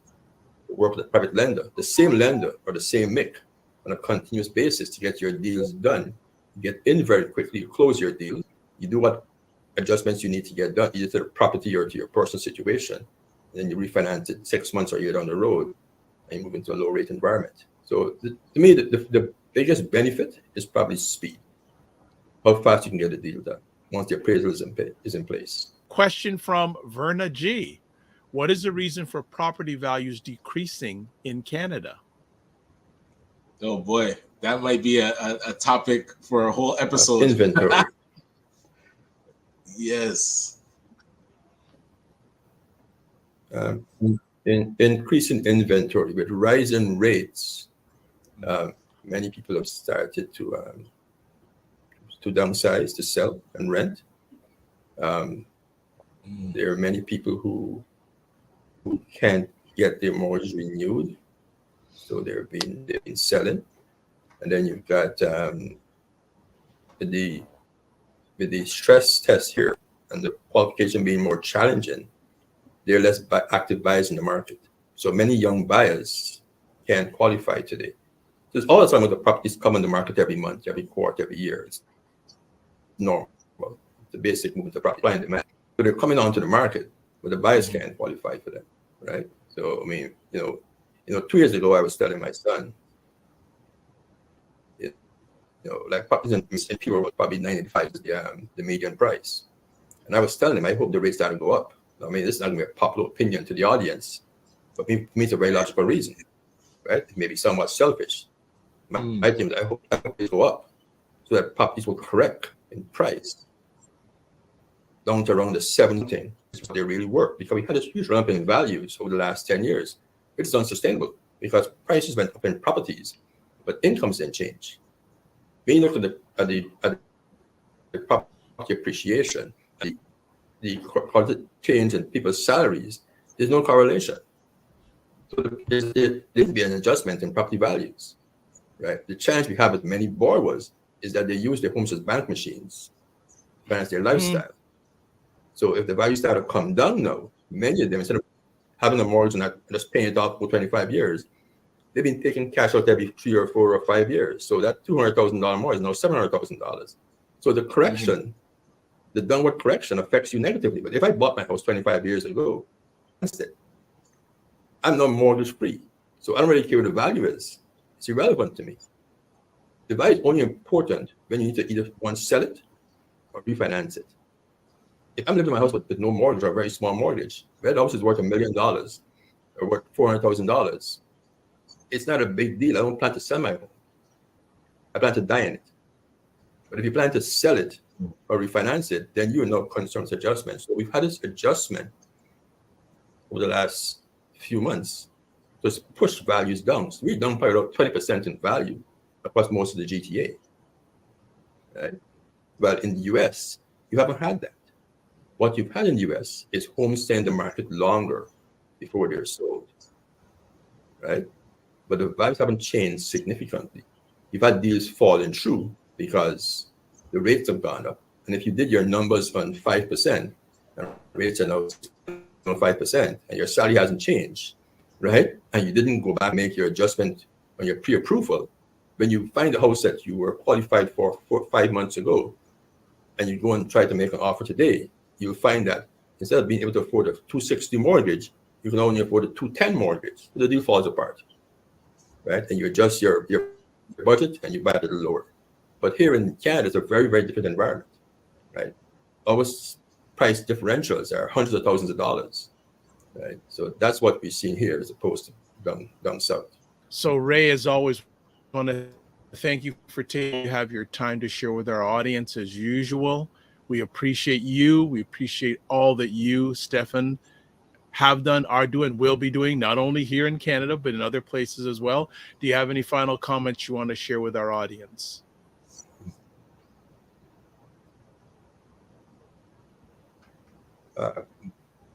to work with a private lender, the same lender or the same MIC on a continuous basis to get your deals done. You get in very quickly, you close your deal, you do what adjustments you need to get done, either to the property or to your personal situation, and then you refinance it 6 months or a year down the road, and you move into a low rate environment. So to me, the biggest benefit is probably speed. How fast you can get the deal done once the appraisal is in place. Question from Verna G. What is the reason for property values decreasing in Canada? Oh boy, that might be a topic for a whole episode. Inventory. Yes. Increasing inventory with rising rates, many people have started to downsize, to sell and rent. There are many people who can't get their mortgage renewed, so they've been selling. And then you've got with the stress test here and the qualification being more challenging, there are less active buyers in the market. So many young buyers can't qualify today. There's all the time with the properties come on the market every month, every quarter, every year. It's normal. The basic movement of supply and demand. So they're coming onto the market, but the buyers can't qualify for them, right? So I mean, 2 years ago, I was telling my son, like properties in Pure was probably 95 is the median price, and I was telling him I hope the rates start to go up. I mean, this is not going to be a popular opinion to the audience, but for me, it's a very logical reason, right? It may be somewhat selfish. My thing is I hope they go up so that properties will correct in price down to around the 17. They really work because we had this huge run up in values over the last 10 years. It's unsustainable because prices went up in properties, but incomes didn't change. When you look at the property appreciation, the change in people's salaries, there's no correlation. So there'd be an adjustment in property values, right? The challenge we have with many borrowers is that they use their homes as bank machines, finance their lifestyle. So if the value start to come down now, many of them, instead of having a mortgage and just paying it off for 25 years, they've been taking cash out every 3 or 4 or 5 years. So that $200,000 more is now $700,000. So the correction, the downward correction affects you negatively. But if I bought my house 25 years ago, that's it. I'm not mortgage free. So I don't really care what the value is. It's irrelevant to me. The value is only important when you need to either one sell it or refinance it. If I'm living in my house with no mortgage or a very small mortgage, where the house is worth $1 million or worth $400,000, it's not a big deal. I don't plan to sell my home. I plan to die in it. But if you plan to sell it or refinance it, then you're not concerned with adjustments. So we've had this adjustment over the last few months to push values down. So we're down by about 20% in value across most of the GTA. Right? But in the US, you haven't had that. What you've had in the US is homes stay in the market longer before they're sold. Right? But the values haven't changed significantly. You've had deals falling through because the rates have gone up. And if you did your numbers on 5%, and rates are now 5%, and your salary hasn't changed, right? And you didn't go back and make your adjustment on your pre-approval, when you find a house that you were qualified for 5 months ago, and you go and try to make an offer today, you'll find that instead of being able to afford a 260 mortgage, you can only afford a 210 mortgage. The deal falls apart, right? And you adjust your budget and you buy it a little lower. But here in Canada, it's a very, very different environment, right? Our price differentials are hundreds of thousands of dollars, right? So that's what we're seeing here as opposed to down south. So Ray, as always, I want to thank you for have your time to share with our audience as usual. We appreciate you. We appreciate all that you, Stefan, have done, are doing, will be doing, not only here in Canada, but in other places as well. Do you have any final comments you want to share with our audience?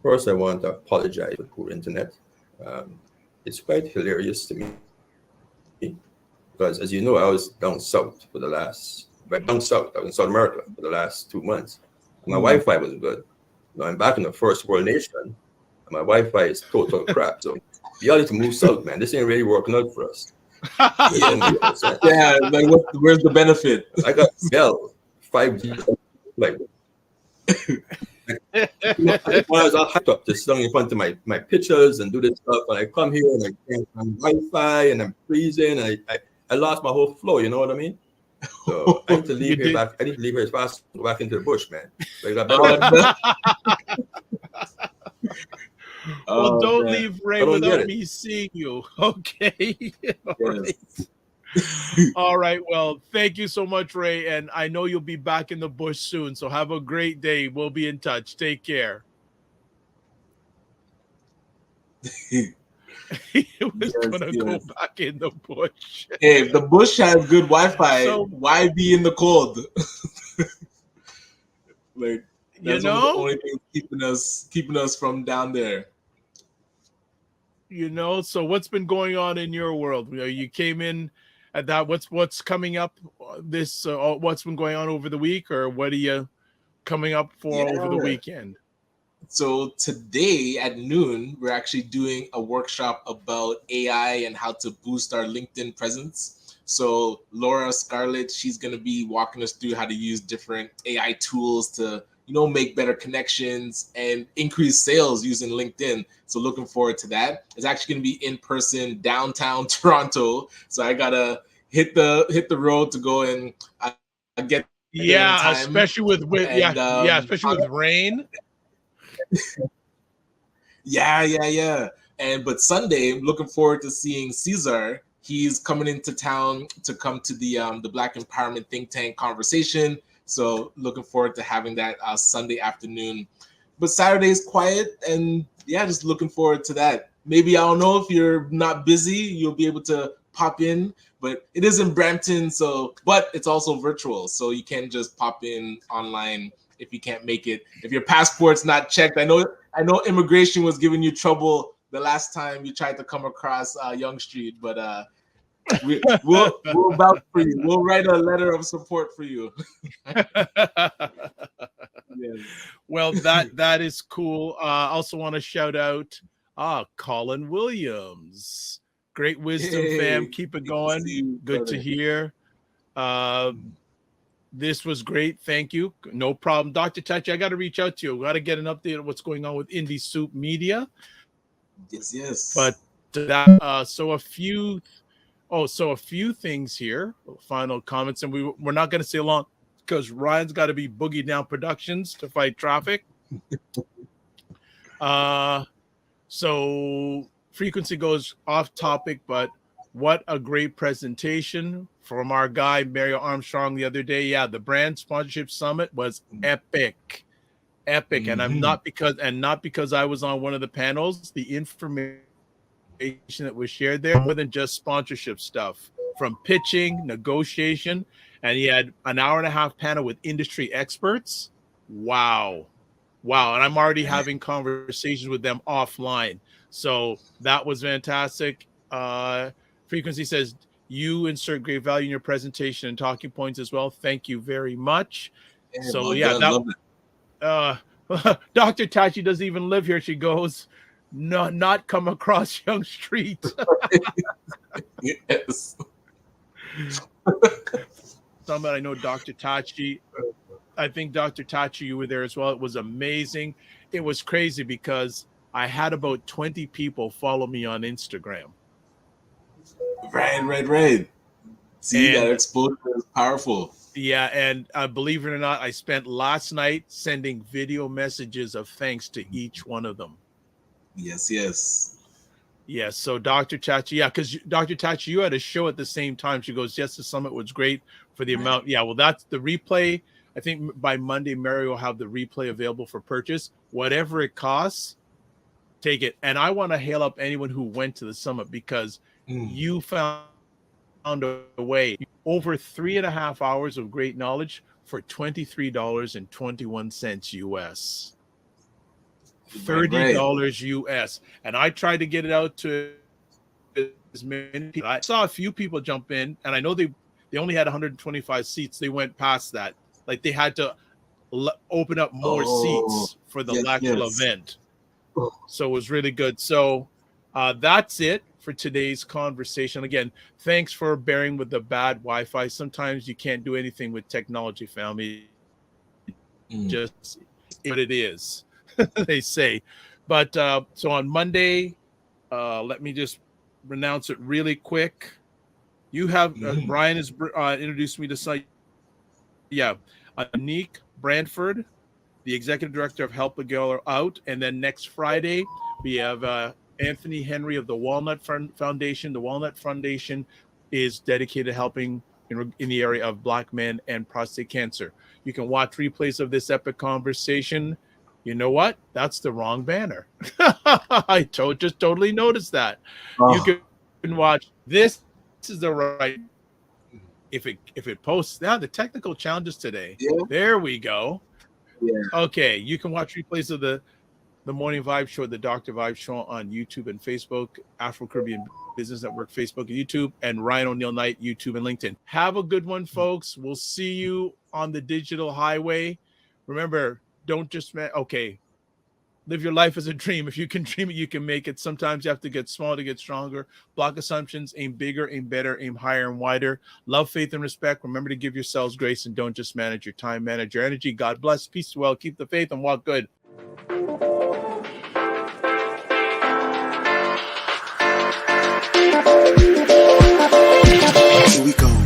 First, I want to apologize for poor internet. It's quite hilarious to me because, as you know, I was down south for the last, I was in South America for the last 2 months. My Wi-Fi was good. Now I'm back in the first world nation, and my Wi-Fi is total crap. So y'all need to move south, man. This ain't really working out for us. Yeah, like where's the benefit? I got Bell 5G, like. I was all hyped up to sit in front of my pictures and do this stuff, and I come here and I can't find Wi-Fi and I'm freezing. And I lost my whole flow. You know what I mean? So I need to leave here back. I need to leave here as fast as go back into the bush, man. So you got well, don't leave, Ray, without me seeing you. Okay. All right. Well, thank you so much, Ray. And I know you'll be back in the bush soon. So have a great day. We'll be in touch. Take care. He was going to go back in the bush. Hey, if the bush has good Wi-Fi, so, why be in the cold? Like, that's the only thing keeping us from down there. You know, so what's been going on in your world? You came in at that. What's coming up this? What's been going on over the week, or what are you coming up for over the weekend? So today at noon, we're actually doing a workshop about AI and how to boost our LinkedIn presence. So Laura Scarlett, she's going to be walking us through how to use different AI tools to, make better connections and increase sales using LinkedIn. So looking forward to that. It's actually going to be in person downtown Toronto. So I gotta hit the road to go and get especially with especially with rain. Yeah. But Sunday, I'm looking forward to seeing Cesar. He's coming into town to come to the Black Empowerment Think Tank conversation. So looking forward to having that Sunday afternoon. But Saturday's quiet, and just looking forward to that. Maybe, I don't know, if you're not busy, you'll be able to pop in. But it is in Brampton, but it's also virtual, so you can just pop in online if you can't make it. If your passport's not checked, I know immigration was giving you trouble the last time you tried to come across Young Street, but we'll vouch for you. We'll write a letter of support for you. Yes. Well, that is cool. Also want to shout out Colin Williams. Great wisdom, fam. Keep it going. Good to hear. This was great. Thank you. No problem. Dr. Tachi, I got to reach out to you. We got to get an update on what's going on with Indie Soup Media. Yes. But that so a few things here. Final comments, and we're not going to stay long because Ryan's got to be Boogie Down Productions to fight traffic. So frequency goes off topic, but what a great presentation from our guy Mario Armstrong the other day. Yeah, the brand sponsorship summit was epic. And not because I was on one of the panels. The information that was shared there, more than just sponsorship stuff, from pitching, negotiation, and he had an hour and a half panel with industry experts. Wow. And I'm already having conversations with them offline. So that was fantastic. Frequency says, you insert great value in your presentation and talking points as well. Thank you very much. Dr. Tachi doesn't even live here. She goes, no, not come across Young Street. Yes. Somebody I know, Dr. Tachi. I think Dr. Tachi, you were there as well. It was amazing. It was crazy because I had about 20 people follow me on Instagram. Right. See, that exposure is powerful. Yeah, and believe it or not, I spent last night sending video messages of thanks to each one of them. Yes. Yes, so Dr. Tachi, because Dr. Tachi, you had a show at the same time. She goes, yes, the summit was great for the amount. Yeah, well, that's the replay. I think by Monday, Mary will have the replay available for purchase. Whatever it costs, take it. And I want to hail up anyone who went to the summit because you found a way. Over 3.5 hours of great knowledge for $23.21 US. $30 US. And I tried to get it out to as many people. I saw a few people jump in, and I know they only had 125 seats. They went past that. Like they had to open up more seats for the actual event. So it was really good. So that's it for today's conversation. Again, thanks for bearing with the bad Wi-Fi. Sometimes you can't do anything with technology, family. Just what it is, they say. But so on Monday, let me just pronounce it really quick. You have Brian has introduced me to site. Yeah, Anik Brantford, the executive director of Help a Girl Out, and then next Friday we have Anthony Henry of the Walnut Foundation. The Walnut Foundation is dedicated to helping in the area of Black men and prostate cancer. You can watch replays of this epic conversation. You know what? That's the wrong banner. I just totally noticed that. You can watch this. This is the right. If it posts now, the technical challenges today. Yeah. There we go. Yeah. Okay, you can watch replays of the Morning Vibe Show, the Dr. Vibe Show on YouTube and Facebook, Afro Caribbean Business Network, Facebook and YouTube, and Ryan O'Neill Knight, YouTube and LinkedIn. Have a good one, folks. We'll see you on the digital highway. Remember, don't just live your life as a dream. If you can dream it, you can make it. Sometimes you have to get small to get stronger. Block assumptions, aim bigger, aim better, aim higher and wider. Love, faith, and respect. Remember to give yourselves grace and don't just manage your time, manage your energy. God bless. Peace, well, keep the faith and walk good. Here we go.